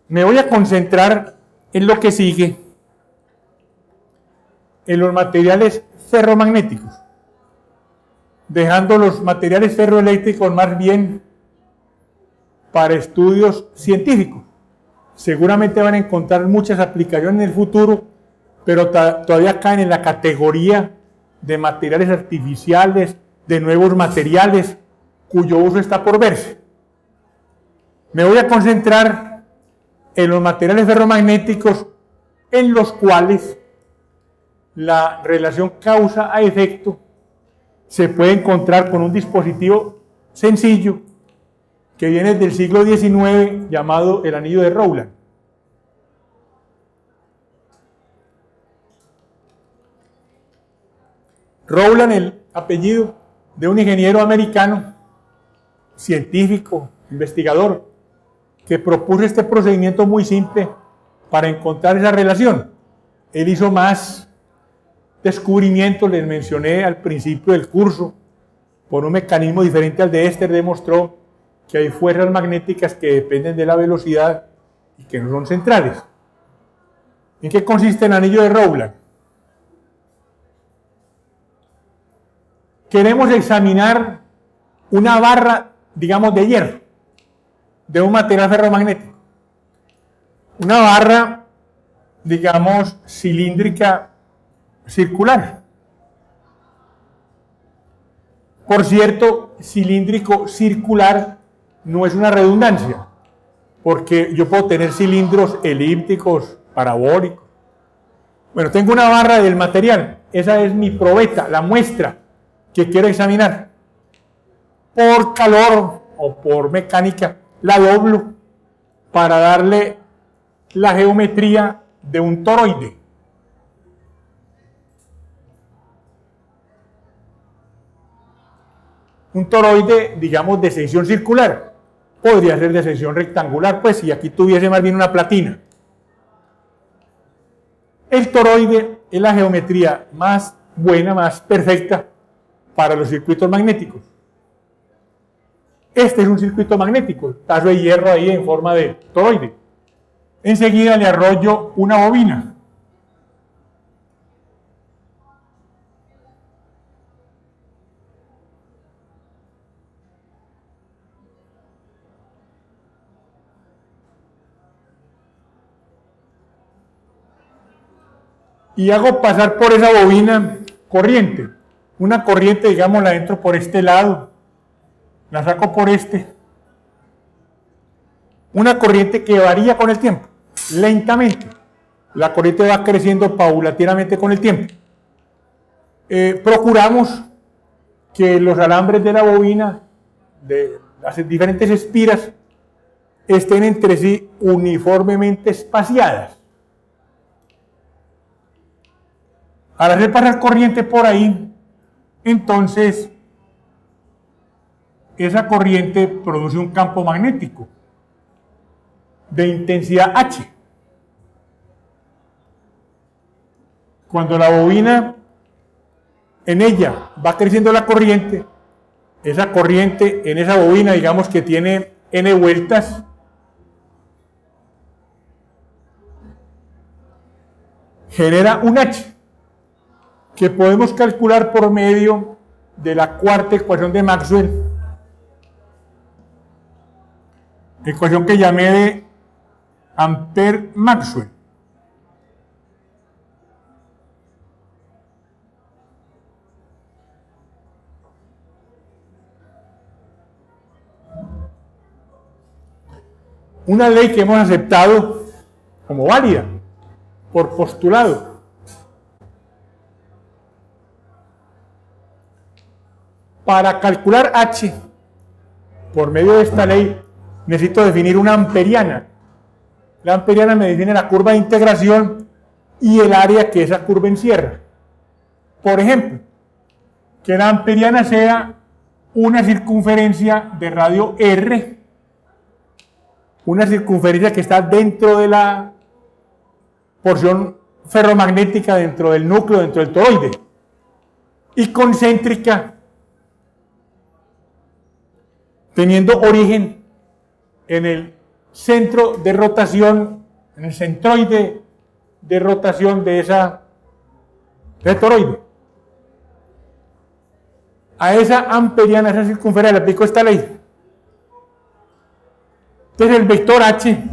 Me voy a concentrar en lo que sigue, en los materiales ferromagnéticos, dejando los materiales ferroeléctricos más bien para estudios científicos. Seguramente van a encontrar muchas aplicaciones en el futuro, pero todavía caen en la categoría de materiales artificiales, de nuevos materiales, cuyo uso está por verse. Me voy a concentrar en los materiales ferromagnéticos en los cuales la relación causa a efecto se puede encontrar con un dispositivo sencillo que viene del siglo XIX llamado el anillo de Rowland. Rowland, el apellido de un ingeniero americano, científico, investigador, que propuso este procedimiento muy simple para encontrar esa relación. Él hizo más descubrimientos, les mencioné al principio del curso, por un mecanismo diferente al de este, demostró que hay fuerzas magnéticas que dependen de la velocidad y que no son centrales. ¿En qué consiste el anillo de Rowland? Queremos examinar una barra, digamos, de hierro, de un material ferromagnético. Una barra, digamos, cilíndrica circular. Por cierto, cilíndrico circular no es una redundancia, porque yo puedo tener cilindros elípticos, parabólicos. Bueno, tengo una barra del material, esa es mi probeta, la muestra que quiero examinar. Por calor o por mecánica, la doblo para darle la geometría de un toroide. Un toroide, digamos, de sección circular. Podría ser de sección rectangular, pues, si aquí tuviese más bien una platina. El toroide es la geometría más buena, más perfecta para los circuitos magnéticos. Este es un circuito magnético, tazo de hierro ahí en forma de toroide. Enseguida le arrollo una bobina. Y hago pasar por esa bobina corriente. Una corriente, digamos, la entro por este lado, la saco por este. Una corriente que varía con el tiempo, lentamente. La corriente va creciendo paulatinamente con el tiempo. Procuramos que los alambres de la bobina, de las diferentes espiras, estén entre sí uniformemente espaciadas. Al hacer pasar corriente por ahí, entonces esa corriente produce un campo magnético de intensidad H. Cuando la bobina, en ella va creciendo la corriente, esa corriente en esa bobina, digamos que tiene n vueltas, genera un H que podemos calcular por medio de la cuarta ecuación de Maxwell, ecuación que llamé de Ampère-Maxwell. Una ley que hemos aceptado como válida, por postulado. Para calcular H, por medio de esta ley, necesito definir una amperiana. La amperiana me define la curva de integración y el área que esa curva encierra. Por ejemplo, que la amperiana sea una circunferencia de radio R, una circunferencia que está dentro de la porción ferromagnética, dentro del núcleo, dentro del toroide, y concéntrica, teniendo origen en el centro de rotación, en el centroide de rotación de ese toroide. A esa amperiana, a esa circunferencia, le aplico esta ley. Entonces el vector H,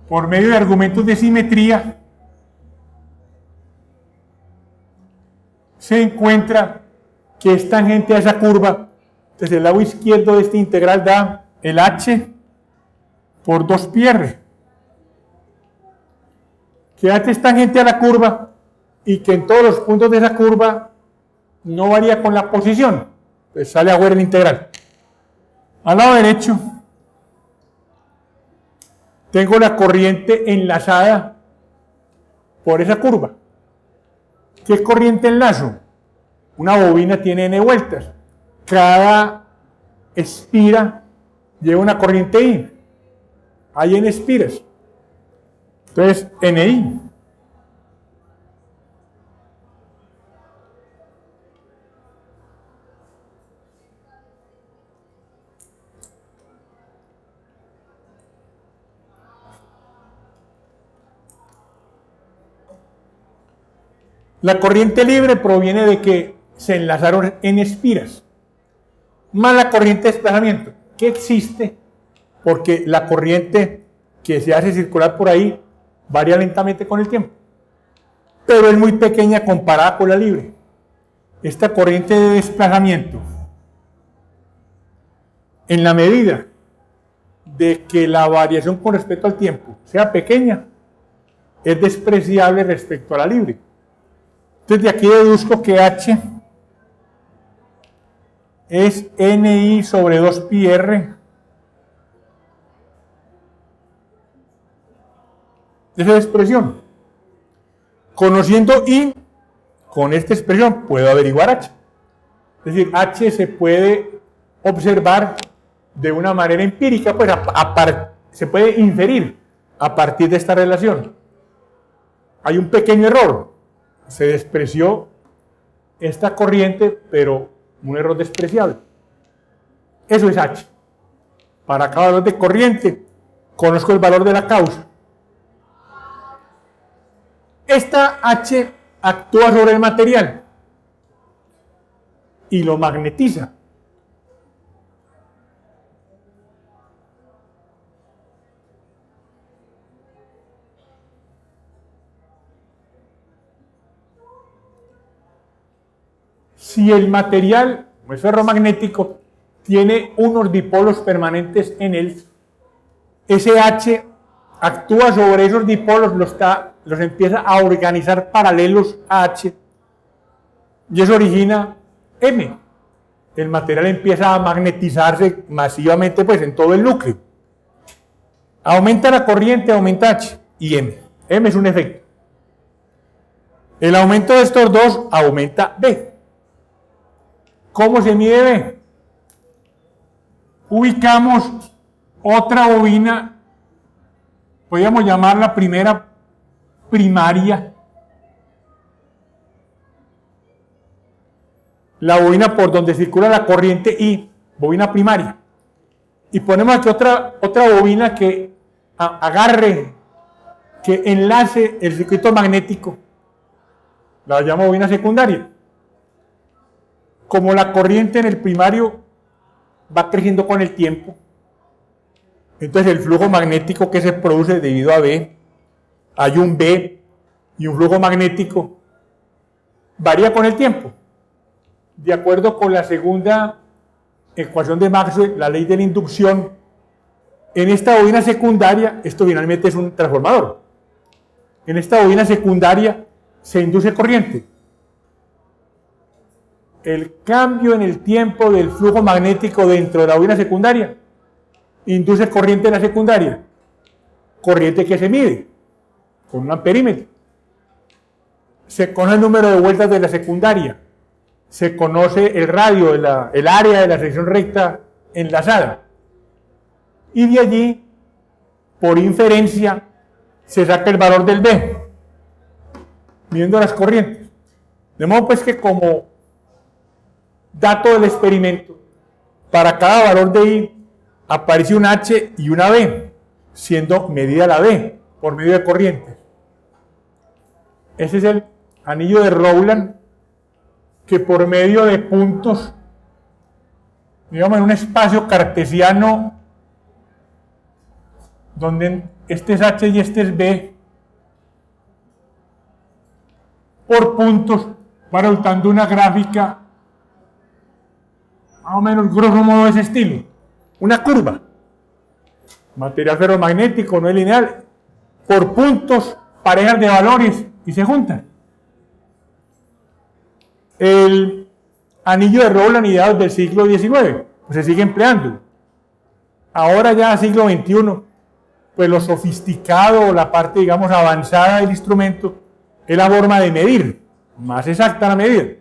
por medio de argumentos de simetría, se encuentra que es tangente a esa curva. Entonces el lado izquierdo de este integral da el H por 2πr. Que H es tangente a la curva y que en todos los puntos de esa curva no varía con la posición. Pues sale a ver el integral. Al lado derecho tengo la corriente enlazada por esa curva. ¿Qué corriente enlazo? Una bobina tiene n vueltas. Cada espira lleva una corriente I. Hay n espiras. Entonces, NI. La corriente libre proviene de que se enlazaron en espiras, más la corriente de desplazamiento, que existe porque la corriente que se hace circular por ahí varía lentamente con el tiempo, pero es muy pequeña comparada con la libre. Esta corriente de desplazamiento, en la medida de que la variación con respecto al tiempo sea pequeña, es despreciable respecto a la libre. Entonces de aquí deduzco que H es NI sobre 2πr de esa expresión. Conociendo I, con esta expresión puedo averiguar H. Es decir, H se puede observar de una manera empírica, pues se puede inferir a partir de esta relación. Hay un pequeño error. Se despreció esta corriente, pero un error despreciable. Eso es H. Para cada valor de corriente, conozco el valor de la causa. Esta H actúa sobre el material y lo magnetiza. Si el material, como es ferromagnético, tiene unos dipolos permanentes en él, ese H actúa sobre esos dipolos, los empieza a organizar paralelos a H, y eso origina M. El material empieza a magnetizarse masivamente, pues, en todo el núcleo. Aumenta la corriente, aumenta H y M. M es un efecto. El aumento de estos dos aumenta B. ¿Cómo se mide B? Ubicamos otra bobina, podríamos llamarla primera primaria. La bobina por donde circula la corriente I, bobina primaria. Y ponemos aquí otra bobina que agarre, que enlace el circuito magnético. La llamo bobina secundaria. Como la corriente en el primario va creciendo con el tiempo, entonces el flujo magnético que se produce debido a B, hay un B y un flujo magnético, varía con el tiempo. De acuerdo con la segunda ecuación de Maxwell, la ley de la inducción, en esta bobina secundaria, esto finalmente es un transformador, en esta bobina secundaria se induce corriente. El cambio en el tiempo del flujo magnético dentro de la bobina secundaria induce corriente en la secundaria, corriente que se mide con un amperímetro. Se conoce el número de vueltas de la secundaria, se conoce el radio, el área de la sección recta enlazada, y de allí, por inferencia, se saca el valor del B, midiendo las corrientes. De modo pues que como dato del experimento, para cada valor de I aparece un H y una B, siendo medida la B por medio de corrientes. Ese es el anillo de Rowland, que por medio de puntos, digamos en un espacio cartesiano, donde este es H y este es B, por puntos, va resultando una gráfica más o menos grosso modo de ese estilo, una curva, material ferromagnético, no es lineal, por puntos, parejas de valores y se juntan. El anillo de Rowland ideado del siglo XIX, pues se sigue empleando. Ahora ya siglo XXI, pues lo sofisticado, la parte digamos avanzada del instrumento, es la forma de medir, más exacta la medida.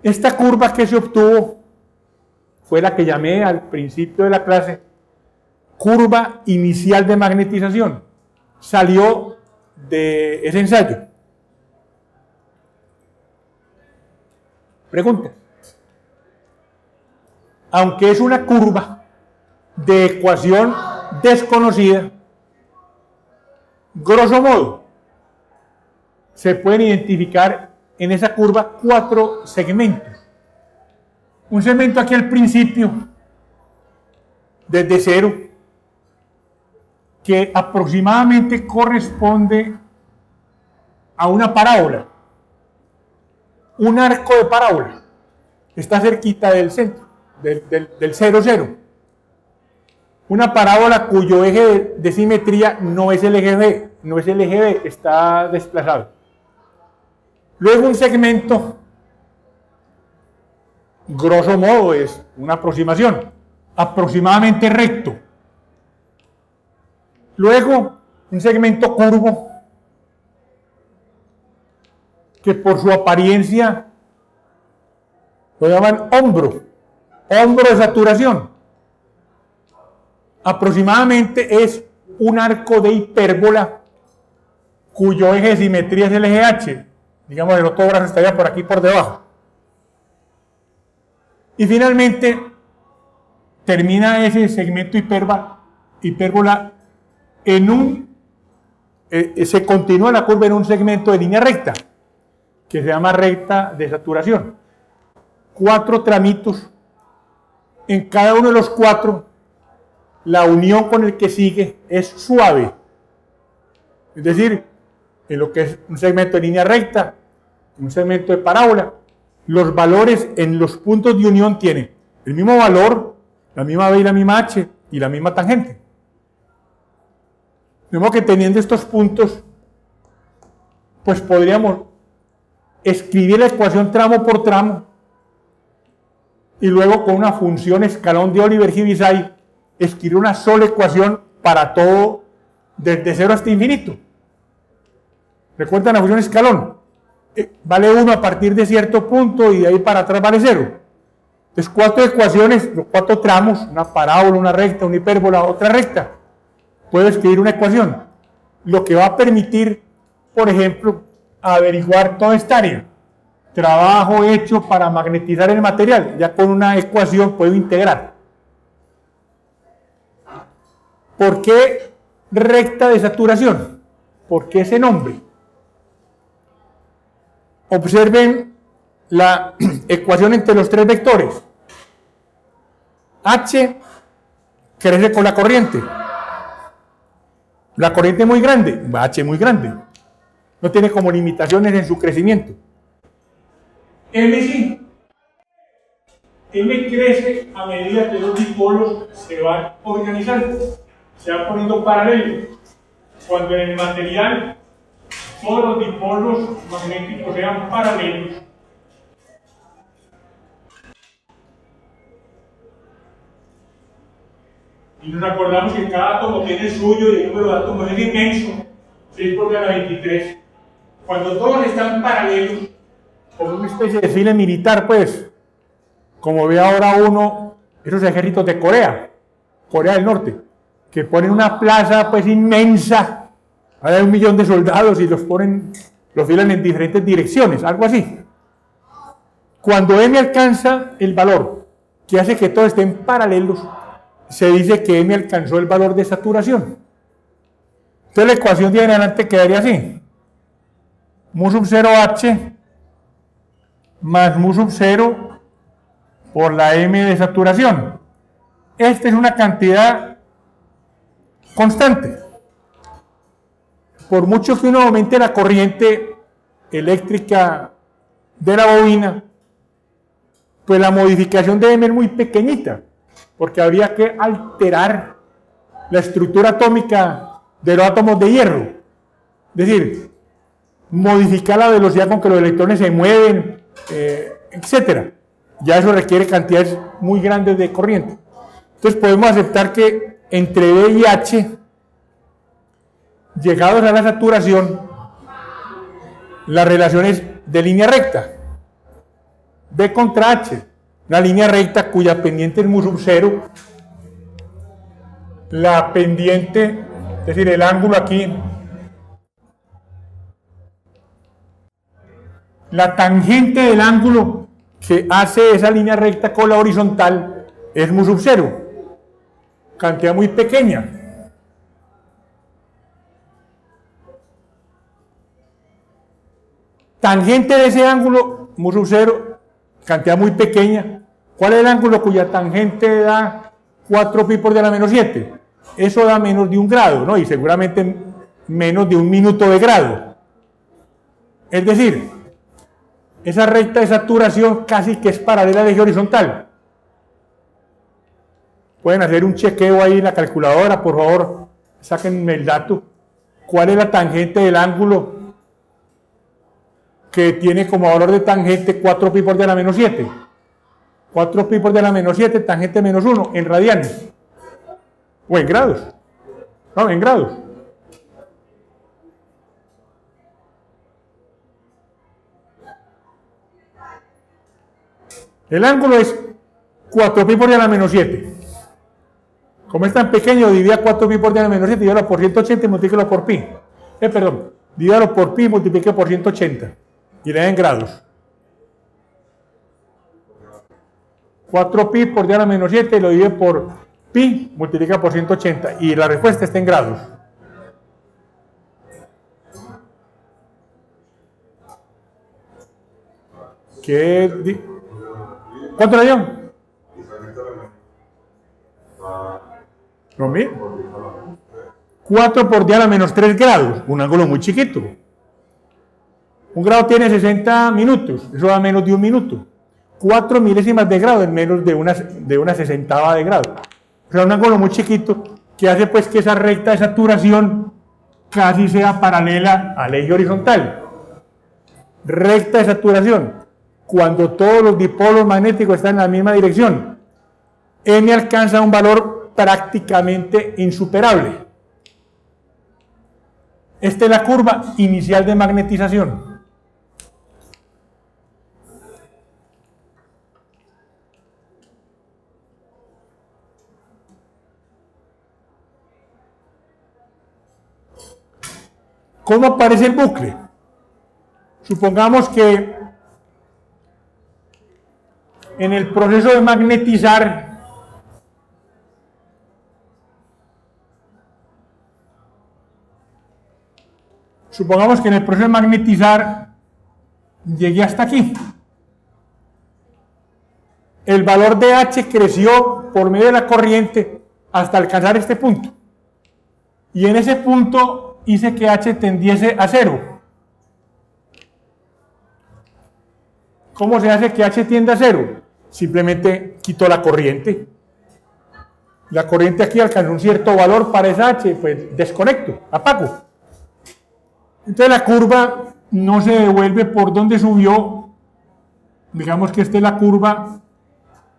Esta curva que se obtuvo fue la que llamé al principio de la clase curva inicial de magnetización. Salió de ese ensayo. Pregunta. Aunque es una curva de ecuación desconocida, grosso modo, se pueden identificar en esa curva 4 segmentos. Un segmento aquí al principio, desde cero, que aproximadamente corresponde a una parábola, un arco de parábola, está cerquita del centro, del 0, 0. Una parábola cuyo eje de simetría no es el eje B, no es el eje B, está desplazado. Luego un segmento, grosso modo es una aproximación, aproximadamente recto. Luego un segmento curvo, que por su apariencia lo llaman hombro de saturación. Aproximadamente es un arco de hipérbola cuyo eje de simetría es el eje H. Digamos, el otro brazo estaría por aquí por debajo. Y finalmente termina ese segmento hipérbola en un, se continúa la curva en un segmento de línea recta, que se llama recta de saturación. 4 tramitos. En cada uno de los 4, la unión con el que sigue es suave. Es decir, en lo que es un segmento de línea recta, un segmento de parábola, los valores en los puntos de unión tienen el mismo valor, la misma B y la misma H y la misma tangente. De modo que teniendo estos puntos, pues podríamos escribir la ecuación tramo por tramo y luego con una función escalón de Oliver-Heaviside escribir una sola ecuación para todo desde 0 hasta infinito. ¿Recuerdan la función escalón? Vale 1 a partir de cierto punto y de ahí para atrás vale 0. Entonces 4 ecuaciones, los 4 tramos, una parábola, una recta, una hipérbola, otra recta. Puedo escribir una ecuación, lo que va a permitir, por ejemplo, averiguar toda esta área. Trabajo hecho para magnetizar el material, ya con una ecuación puedo integrar. ¿Por qué recta de saturación? ¿Por qué ese nombre? Observen la ecuación entre los 3 vectores. H crece con la corriente. La corriente es muy grande, H muy grande. No tiene como limitaciones en su crecimiento. M sí. M crece a medida que los dipolos se van organizando, se van poniendo paralelos. Cuando en el material todos los dipolos magnéticos sean paralelos, y nos acordamos que cada átomo tiene el suyo y el número de átomos es inmenso, 6 por 10 a la 23. Cuando todos están paralelos, como una especie de desfile militar, pues, como ve ahora uno, esos ejércitos de Corea del Norte, que ponen una plaza pues inmensa, hay 1 millón de soldados y los filan en diferentes direcciones, algo así. Cuando M alcanza el valor que hace que todos estén paralelos, se dice que M alcanzó el valor de saturación. Entonces la ecuación de ahí en adelante quedaría así. Mu sub 0H más mu sub 0 por la M de saturación. Esta es una cantidad constante. Por mucho que uno aumente la corriente eléctrica de la bobina, pues la modificación de M es muy pequeñita, porque habría que alterar la estructura atómica de los átomos de hierro. Es decir, modificar la velocidad con que los electrones se mueven, etc. Ya eso requiere cantidades muy grandes de corriente. Entonces podemos aceptar que entre B y H, llegados a la saturación, la relación es de línea recta. B contra H, una línea recta cuya pendiente es mu sub 0. La pendiente, es decir, el ángulo aquí, la tangente del ángulo que hace esa línea recta con la horizontal es mu sub 0, cantidad muy pequeña. Tangente de ese ángulo, mu sub 0, cantidad muy pequeña. ¿Cuál es el ángulo cuya tangente da 4 pi por 10 a la menos 7? Eso da menos de 1 grado, ¿no? Y seguramente menos de 1 minuto de grado. Es decir, esa recta de saturación casi que es paralela al eje horizontal. Pueden hacer un chequeo ahí en la calculadora, por favor, sáquenme el dato. ¿Cuál es la tangente del ángulo que tiene como valor de tangente 4 pi por 10 a la menos 7? 4 pi por 10 a la menos 7, tangente menos 1, en radianes. O en grados. No, en grados. El ángulo es 4 pi por 10 a la menos 7. Como es tan pequeño, divida 4 pi por 10 a la menos 7, divídalo por 180 y multiplíquelo por pi. Divídalo por pi y multiplique por 180. Y le da en grados. 4 pi por 10 a la menos 7 lo divide por pi, multiplica por 180. Y la respuesta está en grados. ¿Cuánto le dio? ¿Lo mismo? 4 por 10 a la menos 3 grados, un ángulo muy chiquito. Un grado tiene 60 minutos, eso da menos de 1 minuto. 4 milésimas de grado en menos de una sesentava de grado. O sea, un ángulo muy chiquito que hace pues que esa recta de saturación casi sea paralela al eje horizontal. Recta de saturación, cuando todos los dipolos magnéticos están en la misma dirección. M alcanza un valor prácticamente insuperable. Esta es la curva inicial de magnetización. ¿Cómo aparece el bucle? Supongamos que en el proceso de magnetizar llegué hasta aquí. El valor de H creció por medio de la corriente hasta alcanzar este punto. Y en ese punto hice que H tendiese a 0. ¿Cómo se hace que H tienda a 0? Simplemente quito la corriente. La corriente aquí alcanzó un cierto valor para esa H, pues desconecto, apago. Entonces la curva no se devuelve por donde subió. Digamos que esta es la curva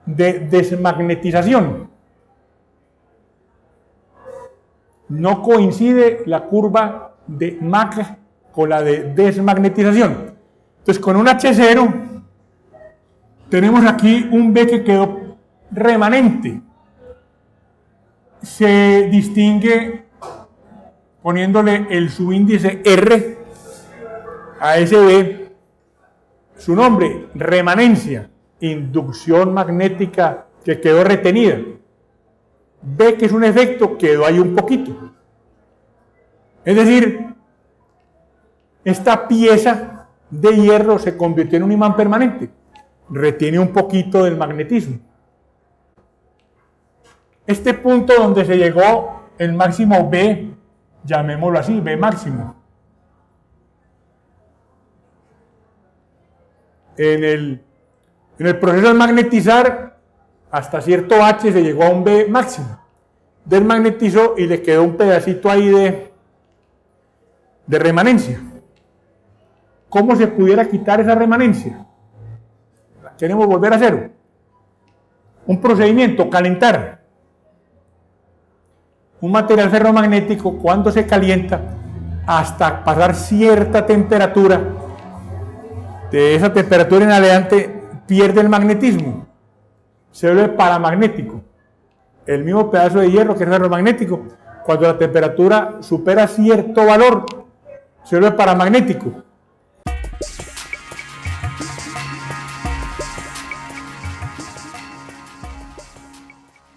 de desmagnetización. No coincide la curva de Mach con la de desmagnetización. Entonces con un H0 tenemos aquí un B que quedó remanente. Se distingue poniéndole el subíndice R a ese B. Su nombre, remanencia, inducción magnética que quedó retenida. ve que es un efecto, quedó ahí un poquito. Es decir, esta pieza de hierro se convirtió en un imán permanente, retiene un poquito del magnetismo. Este punto donde se llegó el máximo B, llamémoslo así, B máximo. En el proceso de magnetizar, hasta cierto H se llegó a un B máximo. Desmagnetizó y le quedó un pedacito ahí de remanencia. ¿Cómo se pudiera quitar esa remanencia? Queremos volver a cero. Un procedimiento, calentar. Un material ferromagnético, cuando se calienta, hasta pasar cierta temperatura, de esa temperatura en adelante pierde el magnetismo, se vuelve paramagnético. El mismo pedazo de hierro que es ferromagnético, cuando la temperatura supera cierto valor, se vuelve paramagnético.